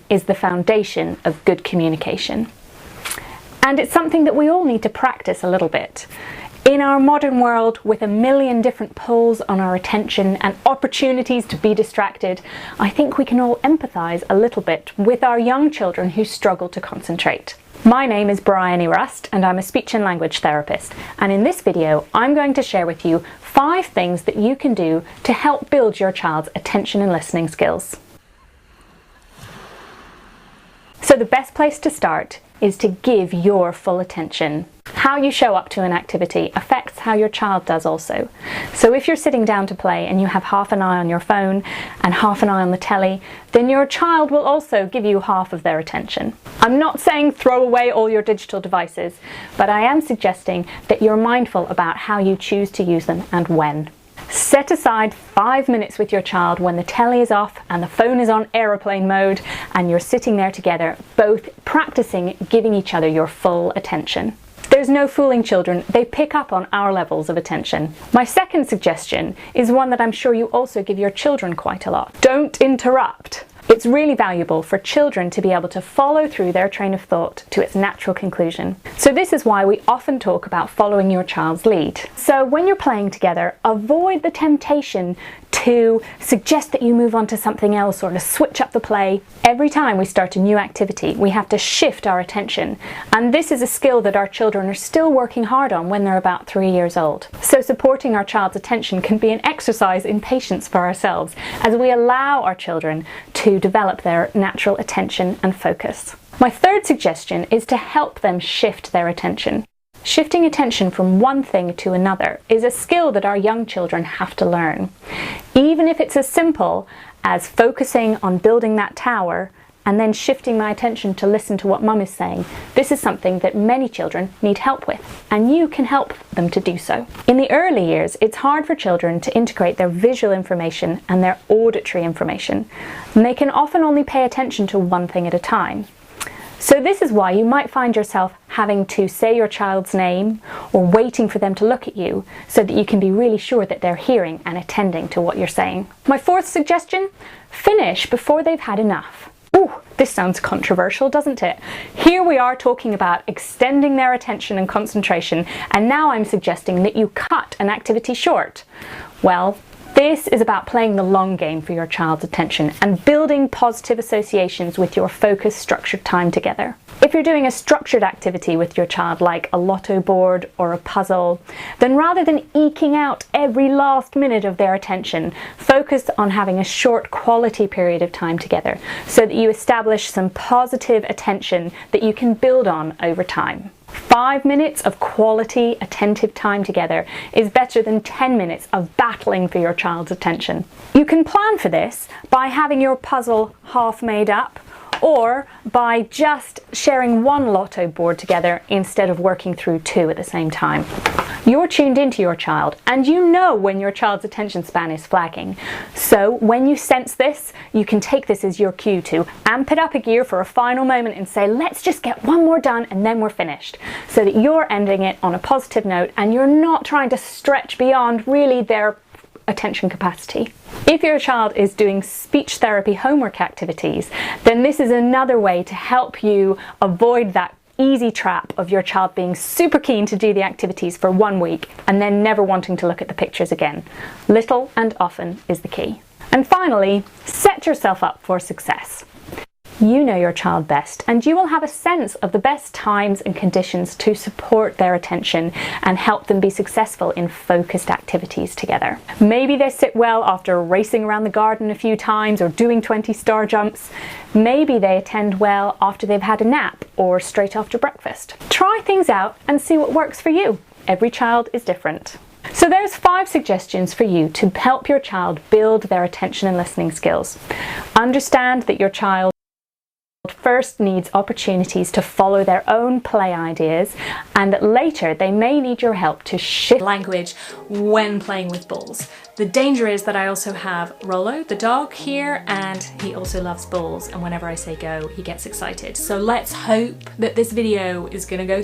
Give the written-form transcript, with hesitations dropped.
is the foundation of good communication. And it's something that we all need to practice a little bit. In our modern world, with a million different pulls on our attention and opportunities to be distracted, I think we can all empathise a little bit with our young children who struggle to concentrate. My name is Bryony Rust and I'm a speech and language therapist, and in this video I'm going to share with you 5 things that you can do to help build your child's attention and listening skills. So the best place to start is to give your full attention. How you show up to an activity affects how your child does also. So if you're sitting down to play and you have half an eye on your phone and half an eye on the telly, then your child will also give you half of their attention. I'm not saying throw away all your digital devices, but I am suggesting that you're mindful about how you choose to use them and when. Set aside 5 minutes with your child when the telly is off and the phone is on aeroplane mode and you're sitting there together, both practicing giving each other your full attention. There's no fooling children, they pick up on our levels of attention. My second suggestion is one that I'm sure you also give your children quite a lot. Don't interrupt. It's really valuable for children to be able to follow through their train of thought to its natural conclusion. So this is why we often talk about following your child's lead. So when you're playing together, avoid the temptation to suggest that you move on to something else or to switch up the play. Every time we start a new activity, we have to shift our attention. And this is a skill that our children are still working hard on when they're about 3 years old. So supporting our child's attention can be an exercise in patience for ourselves as we allow our children to develop their natural attention and focus. My third suggestion is to help them shift their attention. Shifting attention from one thing to another is a skill that our young children have to learn. Even if it's as simple as focusing on building that tower and then shifting my attention to listen to what mum is saying, this is something that many children need help with, and you can help them to do so. In the early years, it's hard for children to integrate their visual information and their auditory information, and they can often only pay attention to one thing at a time. So this is why you might find yourself having to say your child's name or waiting for them to look at you so that you can be really sure that they're hearing and attending to what you're saying. My fourth suggestion, finish before they've had enough. Ooh, this sounds controversial, doesn't it? Here we are talking about extending their attention and concentration, and now I'm suggesting that you cut an activity short. Well, this is about playing the long game for your child's attention and building positive associations with your focused, structured time together. If you're doing a structured activity with your child, like a lotto board or a puzzle, then rather than eking out every last minute of their attention, focus on having a short quality period of time together so that you establish some positive attention that you can build on over time. 5 minutes of quality, attentive time together is better than 10 minutes of battling for your child's attention. You can plan for this by having your puzzle half made up, or by just sharing one lotto board together instead of working through 2 at the same time. You're tuned into your child and you know when your child's attention span is flagging. So when you sense this, you can take this as your cue to amp it up a gear for a final moment and say, let's just get one more done and then we're finished. So that you're ending it on a positive note and you're not trying to stretch beyond really their attention capacity. If your child is doing speech therapy homework activities, then this is another way to help you avoid that easy trap of your child being super keen to do the activities for 1 week and then never wanting to look at the pictures again. Little and often is the key. And finally, set yourself up for success. You know your child best, and you will have a sense of the best times and conditions to support their attention and help them be successful in focused activities together. Maybe they sit well after racing around the garden a few times or doing 20 star jumps. Maybe they attend well after they've had a nap or straight after breakfast. Try things out and see what works for you. Every child is different. So there's 5 suggestions for you to help your child build their attention and listening skills. Understand that your child first needs opportunities to follow their own play ideas, and that later they may need your help to shift language when playing with balls. The danger is that I also have Rollo, the dog, here, and he also loves balls, and whenever I say go, he gets excited. So let's hope that this video is gonna go